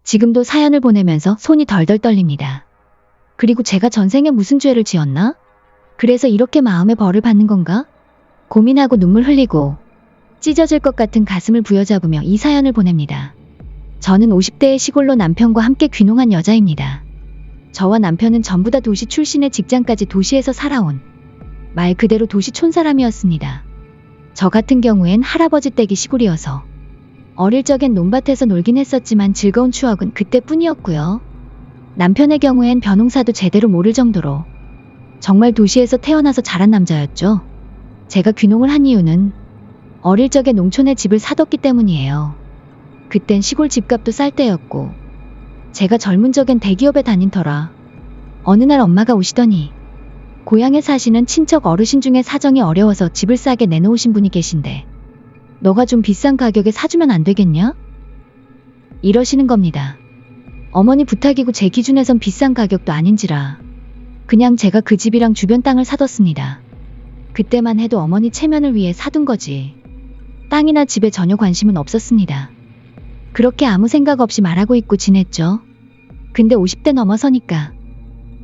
지금도 사연을 보내면서 손이 덜덜 떨립니다. 그리고 제가 전생에 무슨 죄를 지었나? 그래서 이렇게 마음에 벌을 받는 건가? 고민하고 눈물 흘리고 찢어질 것 같은 가슴을 부여잡으며 이 사연을 보냅니다. 저는 50대의 시골로 남편과 함께 귀농한 여자입니다. 저와 남편은 전부 다 도시 출신의 직장까지 도시에서 살아온 말 그대로 도시 촌사람이었습니다. 저 같은 경우엔 할아버지 댁이 시골이어서 어릴 적엔 논밭에서 놀긴 했었지만 즐거운 추억은 그때뿐이었고요. 남편의 경우엔 벼농사도 제대로 모를 정도로 정말 도시에서 태어나서 자란 남자였죠. 제가 귀농을 한 이유는 어릴 적에 농촌에 집을 사뒀기 때문이에요. 그땐 시골 집값도 쌀 때였고 제가 젊은 적엔 대기업에 다닌 터라 어느 날 엄마가 오시더니 고향에 사시는 친척 어르신 중에 사정이 어려워서 집을 싸게 내놓으신 분이 계신데 너가 좀 비싼 가격에 사주면 안 되겠냐? 이러시는 겁니다. 어머니 부탁이고 제 기준에선 비싼 가격도 아닌지라 그냥 제가 그 집이랑 주변 땅을 사뒀습니다. 그때만 해도 어머니 체면을 위해 사둔 거지 땅이나 집에 전혀 관심은 없었습니다. 그렇게 아무 생각 없이 말하고 있고 지냈죠. 근데 50대 넘어서니까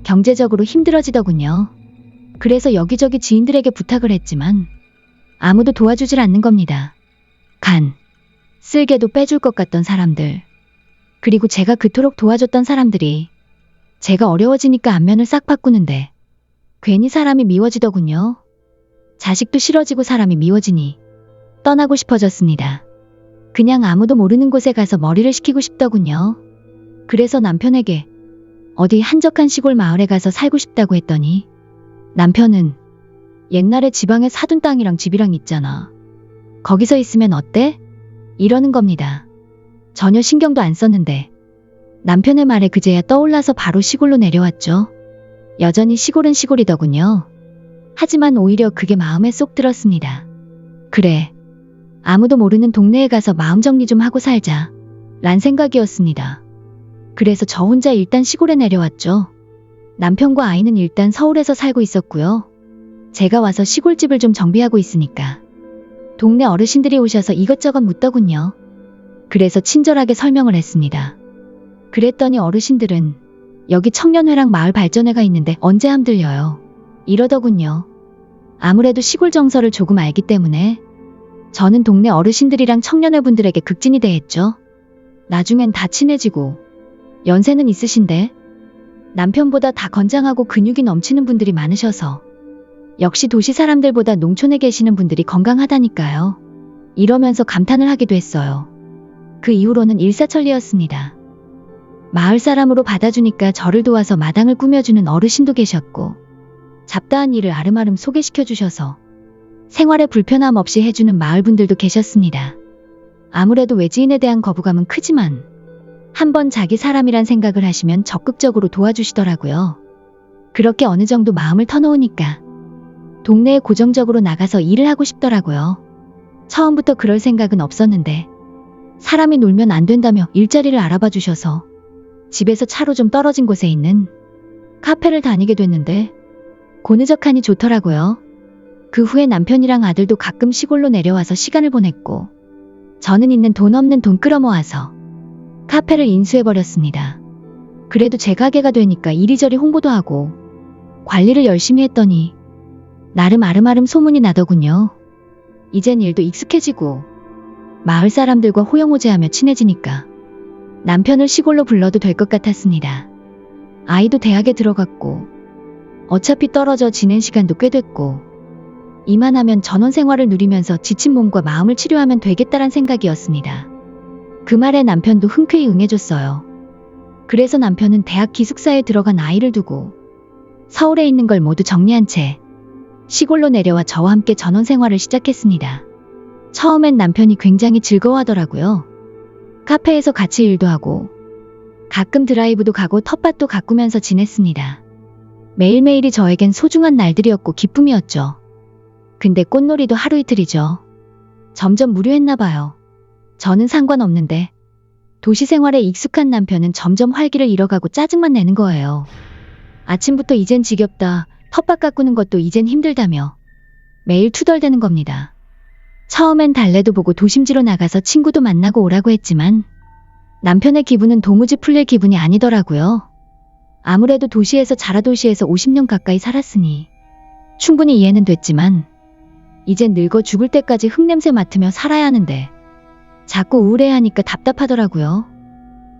경제적으로 힘들어지더군요. 그래서 여기저기 지인들에게 부탁을 했지만 아무도 도와주질 않는 겁니다. 쓸개도 빼줄 것 같던 사람들, 그리고 제가 그토록 도와줬던 사람들이 제가 어려워지니까 안면을 싹 바꾸는데 괜히 사람이 미워지더군요. 자식도 싫어지고 사람이 미워지니 떠나고 싶어졌습니다. 그냥 아무도 모르는 곳에 가서 머리를 식히고 싶더군요. 그래서 남편에게 어디 한적한 시골 마을에 가서 살고 싶다고 했더니 남편은 옛날에 지방에 사둔 땅이랑 집이랑 있잖아. 거기서 있으면 어때? 이러는 겁니다. 전혀 신경도 안 썼는데 남편의 말에 그제야 떠올라서 바로 시골로 내려왔죠. 여전히 시골은 시골이더군요. 하지만 오히려 그게 마음에 쏙 들었습니다. 그래, 아무도 모르는 동네에 가서 마음 정리 좀 하고 살자 란 생각이었습니다. 그래서 저 혼자 일단 시골에 내려왔죠. 남편과 아이는 일단 서울에서 살고 있었고요. 제가 와서 시골집을 좀 정비하고 있으니까 동네 어르신들이 오셔서 이것저것 묻더군요. 그래서 친절하게 설명을 했습니다. 그랬더니 어르신들은 여기 청년회랑 마을 발전회가 있는데 언제 함 들려요? 이러더군요. 아무래도 시골 정서를 조금 알기 때문에 저는 동네 어르신들이랑 청년회 분들에게 극진히 대했죠. 나중엔 다 친해지고 연세는 있으신데 남편보다 다 건장하고 근육이 넘치는 분들이 많으셔서 역시 도시 사람들보다 농촌에 계시는 분들이 건강하다니까요. 이러면서 감탄을 하기도 했어요. 그 이후로는 일사천리였습니다. 마을 사람으로 받아주니까 저를 도와서 마당을 꾸며주는 어르신도 계셨고 잡다한 일을 아름아름 소개시켜 주셔서 생활에 불편함 없이 해주는 마을분들도 계셨습니다. 아무래도 외지인에 대한 거부감은 크지만 한번 자기 사람이란 생각을 하시면 적극적으로 도와주시더라고요. 그렇게 어느 정도 마음을 터놓으니까 동네에 고정적으로 나가서 일을 하고 싶더라고요. 처음부터 그럴 생각은 없었는데 사람이 놀면 안 된다며 일자리를 알아봐 주셔서 집에서 차로 좀 떨어진 곳에 있는 카페를 다니게 됐는데 고느적하니 좋더라고요. 그 후에 남편이랑 아들도 가끔 시골로 내려와서 시간을 보냈고 저는 있는 돈 없는 돈 끌어모아서 카페를 인수해버렸습니다. 그래도 제 가게가 되니까 이리저리 홍보도 하고 관리를 열심히 했더니 나름 아름아름 소문이 나더군요. 이젠 일도 익숙해지고 마을 사람들과 호영호재하며 친해지니까 남편을 시골로 불러도 될 것 같았습니다. 아이도 대학에 들어갔고 어차피 떨어져 지낸 시간도 꽤 됐고 이만하면 전원 생활을 누리면서 지친 몸과 마음을 치료하면 되겠다란 생각이었습니다. 그 말에 남편도 흔쾌히 응해줬어요. 그래서 남편은 대학 기숙사에 들어간 아이를 두고 서울에 있는 걸 모두 정리한 채 시골로 내려와 저와 함께 전원 생활을 시작했습니다. 처음엔 남편이 굉장히 즐거워하더라고요. 카페에서 같이 일도 하고 가끔 드라이브도 가고 텃밭도 가꾸면서 지냈습니다. 매일매일이 저에겐 소중한 날들이었고 기쁨이었죠. 근데 꽃놀이도 하루 이틀이죠. 점점 무료했나 봐요. 저는 상관없는데 도시 생활에 익숙한 남편은 점점 활기를 잃어가고 짜증만 내는 거예요. 아침부터 이젠 지겹다, 텃밭 가꾸는 것도 이젠 힘들다며 매일 투덜대는 겁니다. 처음엔 달래도 보고 도심지로 나가서 친구도 만나고 오라고 했지만 남편의 기분은 도무지 풀릴 기분이 아니더라고요. 아무래도 도시에서 자라 도시에서 50년 가까이 살았으니 충분히 이해는 됐지만 이젠 늙어 죽을 때까지 흙냄새 맡으며 살아야 하는데 자꾸 우울해하니까 답답하더라고요.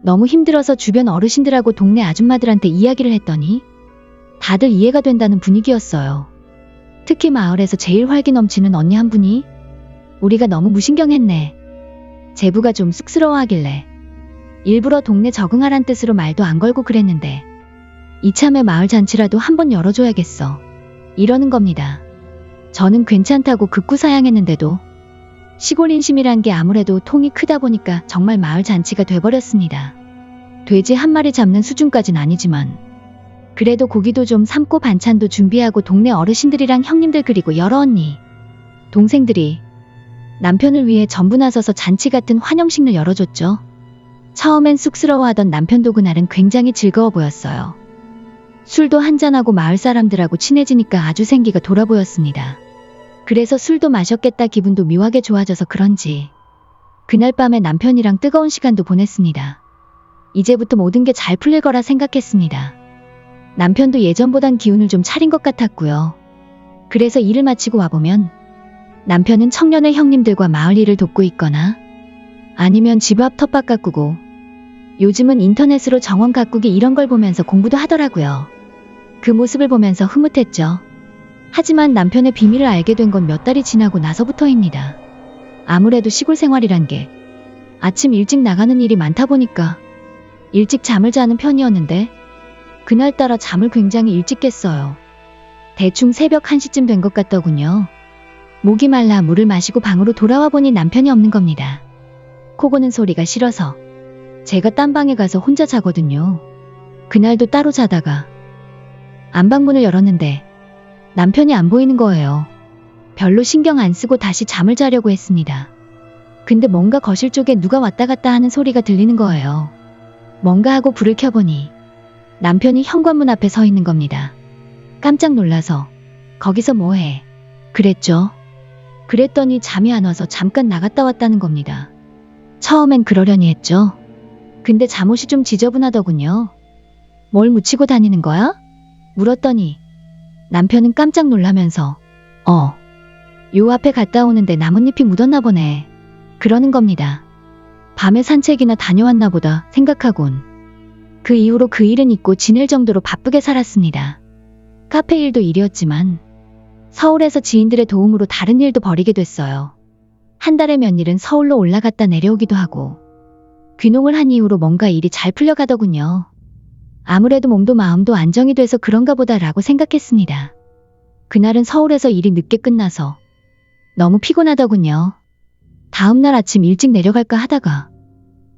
너무 힘들어서 주변 어르신들하고 동네 아줌마들한테 이야기를 했더니 다들 이해가 된다는 분위기였어요. 특히 마을에서 제일 활기 넘치는 언니 한 분이 우리가 너무 무신경했네. 제부가 좀 쑥스러워하길래 일부러 동네 적응하란 뜻으로 말도 안 걸고 그랬는데 이참에 마을 잔치라도 한번 열어줘야겠어. 이러는 겁니다. 저는 괜찮다고 극구사양했는데도 시골 인심이란 게 아무래도 통이 크다 보니까 정말 마을 잔치가 돼버렸습니다. 돼지 한 마리 잡는 수준까진 아니지만 그래도 고기도 좀 삶고 반찬도 준비하고 동네 어르신들이랑 형님들 그리고 여러 언니, 동생들이 남편을 위해 전부 나서서 잔치 같은 환영식을 열어줬죠. 처음엔 쑥스러워하던 남편도 그날은 굉장히 즐거워 보였어요. 술도 한잔하고 마을 사람들하고 친해지니까 아주 생기가 돌아 보였습니다. 그래서 술도 마셨겠다 기분도 묘하게 좋아져서 그런지 그날 밤에 남편이랑 뜨거운 시간도 보냈습니다. 이제부터 모든 게 잘 풀릴 거라 생각했습니다. 남편도 예전보단 기운을 좀 차린 것 같았고요. 그래서 일을 마치고 와보면 남편은 청년의 형님들과 마을 일을 돕고 있거나 아니면 집 앞 텃밭 가꾸고 요즘은 인터넷으로 정원 가꾸기 이런 걸 보면서 공부도 하더라고요. 그 모습을 보면서 흐뭇했죠. 하지만 남편의 비밀을 알게 된 건 몇 달이 지나고 나서부터입니다. 아무래도 시골 생활이란 게 아침 일찍 나가는 일이 많다 보니까 일찍 잠을 자는 편이었는데 그날따라 잠을 굉장히 일찍 깼어요. 대충 새벽 1시쯤 된 것 같더군요. 목이 말라 물을 마시고 방으로 돌아와 보니 남편이 없는 겁니다. 코 고는 소리가 싫어서 제가 딴 방에 가서 혼자 자거든요. 그날도 따로 자다가 안방문을 열었는데 남편이 안 보이는 거예요. 별로 신경 안 쓰고 다시 잠을 자려고 했습니다. 근데 뭔가 거실 쪽에 누가 왔다 갔다 하는 소리가 들리는 거예요. 뭔가 하고 불을 켜보니 남편이 현관문 앞에 서 있는 겁니다. 깜짝 놀라서 거기서 뭐해? 그랬죠. 그랬더니 잠이 안 와서 잠깐 나갔다 왔다는 겁니다. 처음엔 그러려니 했죠. 근데 잠옷이 좀 지저분하더군요. 뭘 묻히고 다니는 거야? 물었더니 남편은 깜짝 놀라면서 요 앞에 갔다 오는데 나뭇잎이 묻었나 보네. 그러는 겁니다. 밤에 산책이나 다녀왔나 보다 생각하곤 그 이후로 그 일은 잊고 지낼 정도로 바쁘게 살았습니다. 카페 일도 일이었지만 서울에서 지인들의 도움으로 다른 일도 벌이게 됐어요. 한 달에 몇 일은 서울로 올라갔다 내려오기도 하고 귀농을 한 이후로 뭔가 일이 잘 풀려가더군요. 아무래도 몸도 마음도 안정이 돼서 그런가 보다라고 생각했습니다. 그날은 서울에서 일이 늦게 끝나서 너무 피곤하더군요. 다음날 아침 일찍 내려갈까 하다가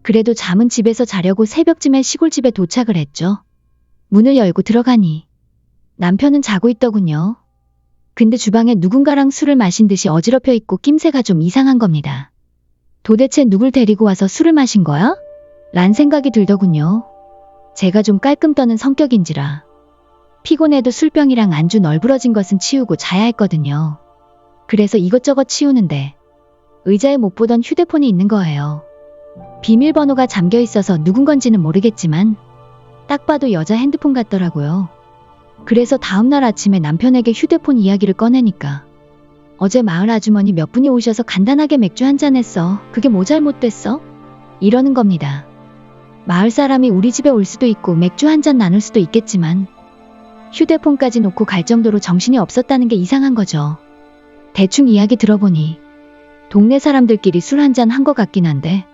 그래도 잠은 집에서 자려고 새벽쯤에 시골집에 도착을 했죠. 문을 열고 들어가니 남편은 자고 있더군요. 근데 주방에 누군가랑 술을 마신 듯이 어지럽혀 있고 낌새가 좀 이상한 겁니다. 도대체 누굴 데리고 와서 술을 마신 거야? 란 생각이 들더군요. 제가 좀 깔끔 떠는 성격인지라 피곤해도 술병이랑 안주 널브러진 것은 치우고 자야 했거든요. 그래서 이것저것 치우는데 의자에 못 보던 휴대폰이 있는 거예요. 비밀번호가 잠겨 있어서 누군 건지는 모르겠지만 딱 봐도 여자 핸드폰 같더라고요. 그래서 다음날 아침에 남편에게 휴대폰 이야기를 꺼내니까 어제 마을 아주머니 몇 분이 오셔서 간단하게 맥주 한잔 했어. 그게 뭐 잘못됐어? 이러는 겁니다. 마을 사람이 우리 집에 올 수도 있고 맥주 한잔 나눌 수도 있겠지만 휴대폰까지 놓고 갈 정도로 정신이 없었다는 게 이상한 거죠. 대충 이야기 들어보니 동네 사람들끼리 술 한잔 한 것 같긴 한데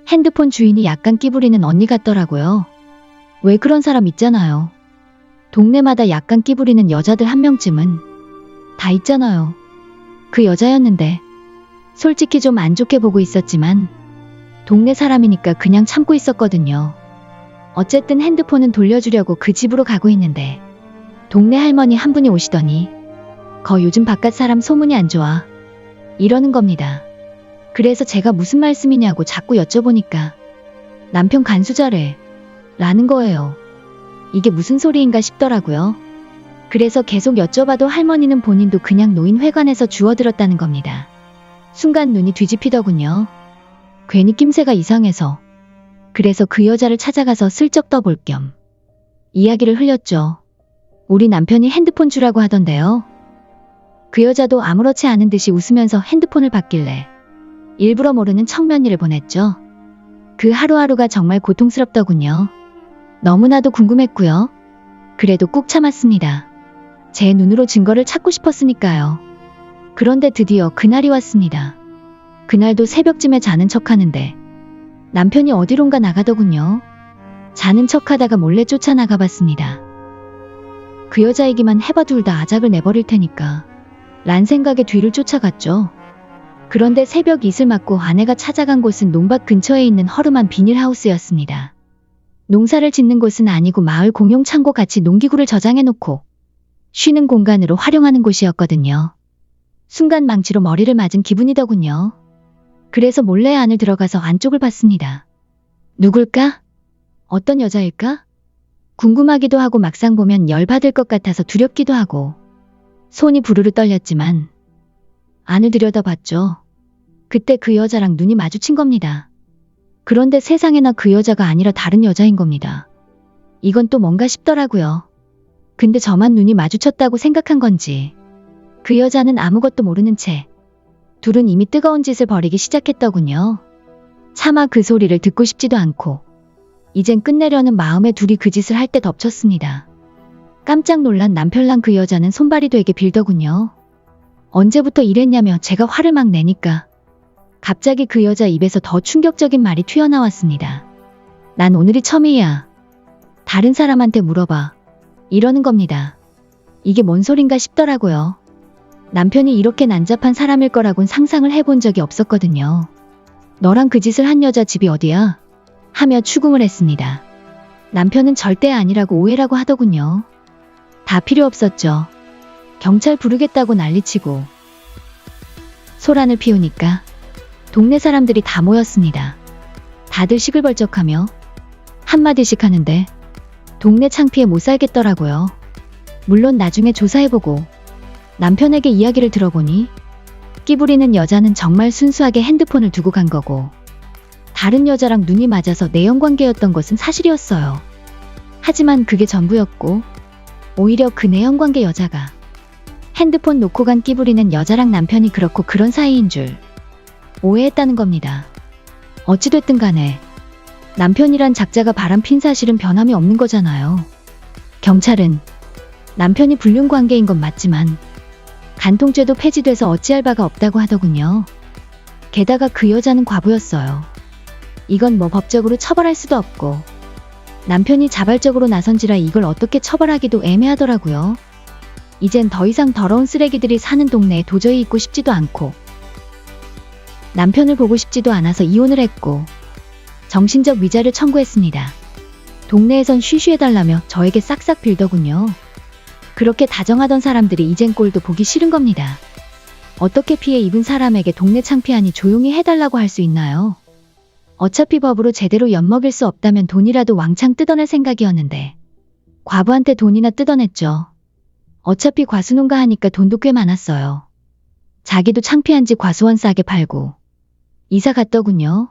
핸드폰 주인이 약간 끼부리는 언니 같더라고요. 왜 그런 사람 있잖아요. 동네마다 약간 끼부리는 여자들 한 명쯤은 다 있잖아요. 그 여자였는데 솔직히 좀 안 좋게 보고 있었지만 동네 사람이니까 그냥 참고 있었거든요. 어쨌든 핸드폰은 돌려주려고 그 집으로 가고 있는데 동네 할머니 한 분이 오시더니 거 요즘 바깥 사람 소문이 안 좋아. 이러는 겁니다. 그래서 제가 무슨 말씀이냐고 자꾸 여쭤보니까 남편 간수자래 라는 거예요. 이게 무슨 소리인가 싶더라고요. 그래서 계속 여쭤봐도 할머니는 본인도 그냥 노인회관에서 주워들었다는 겁니다. 순간 눈이 뒤집히더군요. 괜히 낌새가 이상해서 그래서 그 여자를 찾아가서 슬쩍 떠볼 겸 이야기를 흘렸죠. 우리 남편이 핸드폰 주라고 하던데요. 그 여자도 아무렇지 않은 듯이 웃으면서 핸드폰을 받길래 일부러 모르는 척면이를 보냈죠. 그 하루하루가 정말 고통스럽더군요. 너무나도 궁금했고요. 그래도 꾹 참았습니다. 제 눈으로 증거를 찾고 싶었으니까요. 그런데 드디어 그날이 왔습니다. 그날도 새벽쯤에 자는 척하는데 남편이 어디론가 나가더군요. 자는 척하다가 몰래 쫓아나가 봤습니다. 그 여자이기만 해봐 둘 다 아작을 내버릴 테니까 란 생각에 뒤를 쫓아갔죠. 그런데 새벽 이슬 맞고 아내가 찾아간 곳은 농밭 근처에 있는 허름한 비닐하우스였습니다. 농사를 짓는 곳은 아니고 마을 공용 창고 같이 농기구를 저장해놓고 쉬는 공간으로 활용하는 곳이었거든요. 순간 망치로 머리를 맞은 기분이더군요. 그래서 몰래 안을 들어가서 안쪽을 봤습니다. 누굴까? 어떤 여자일까? 궁금하기도 하고 막상 보면 열받을 것 같아서 두렵기도 하고 손이 부르르 떨렸지만 안을 들여다봤죠. 그때 그 여자랑 눈이 마주친 겁니다. 그런데 세상에나 그 여자가 아니라 다른 여자인 겁니다. 이건 또 뭔가 싶더라고요. 근데 저만 눈이 마주쳤다고 생각한 건지 그 여자는 아무것도 모르는 채 둘은 이미 뜨거운 짓을 벌이기 시작했더군요. 차마 그 소리를 듣고 싶지도 않고 이젠 끝내려는 마음에 둘이 그 짓을 할 때 덮쳤습니다. 깜짝 놀란 남편랑 그 여자는 손발이 되게 빌더군요. 언제부터 이랬냐며 제가 화를 막 내니까 갑자기 그 여자 입에서 더 충격적인 말이 튀어나왔습니다. 난 오늘이 처음이야. 다른 사람한테 물어봐. 이러는 겁니다. 이게 뭔 소린가 싶더라고요. 남편이 이렇게 난잡한 사람일 거라곤 상상을 해본 적이 없었거든요. 너랑 그 짓을 한 여자 집이 어디야? 하며 추궁을 했습니다. 남편은 절대 아니라고 오해라고 하더군요. 다 필요 없었죠. 경찰 부르겠다고 난리치고 소란을 피우니까 동네 사람들이 다 모였습니다. 다들 시글벌쩍하며 한마디씩 하는데 동네 창피해 못 살겠더라고요. 물론 나중에 조사해보고 남편에게 이야기를 들어보니 끼부리는 여자는 정말 순수하게 핸드폰을 두고 간 거고 다른 여자랑 눈이 맞아서 내연관계였던 것은 사실이었어요. 하지만 그게 전부였고 오히려 그 내연관계 여자가 핸드폰 놓고 간 끼부리는 여자랑 남편이 그렇고 그런 사이인 줄 오해했다는 겁니다. 어찌됐든 간에 남편이란 작자가 바람핀 사실은 변함이 없는 거잖아요. 경찰은 남편이 불륜관계인 건 맞지만 간통죄도 폐지돼서 어찌할 바가 없다고 하더군요. 게다가 그 여자는 과부였어요. 이건 뭐 법적으로 처벌할 수도 없고 남편이 자발적으로 나선지라 이걸 어떻게 처벌하기도 애매하더라고요. 이젠 더 이상 더러운 쓰레기들이 사는 동네에 도저히 있고 싶지도 않고 남편을 보고 싶지도 않아서 이혼을 했고 정신적 위자료 청구했습니다. 동네에선 쉬쉬해달라며 저에게 싹싹 빌더군요. 그렇게 다정하던 사람들이 이젠 꼴도 보기 싫은 겁니다. 어떻게 피해 입은 사람에게 동네 창피하니 조용히 해달라고 할 수 있나요? 어차피 법으로 제대로 엿먹일 수 없다면 돈이라도 왕창 뜯어낼 생각이었는데 과부한테 돈이나 뜯어냈죠. 어차피 과수농가 하니까 돈도 꽤 많았어요. 자기도 창피한지 과수원 싸게 팔고 이사 갔더군요.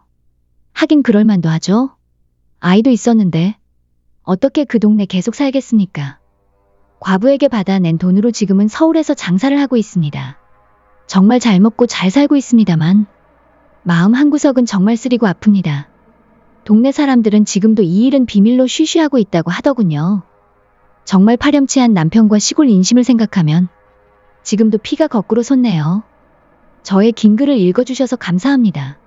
하긴 그럴만도 하죠. 아이도 있었는데 어떻게 그 동네 계속 살겠습니까? 과부에게 받아낸 돈으로 지금은 서울에서 장사를 하고 있습니다. 정말 잘 먹고 잘 살고 있습니다만 마음 한구석은 정말 쓰리고 아픕니다. 동네 사람들은 지금도 이 일은 비밀로 쉬쉬하고 있다고 하더군요. 정말 파렴치한 남편과 시골 인심을 생각하면 지금도 피가 거꾸로 솟네요. 저의 긴 글을 읽어주셔서 감사합니다.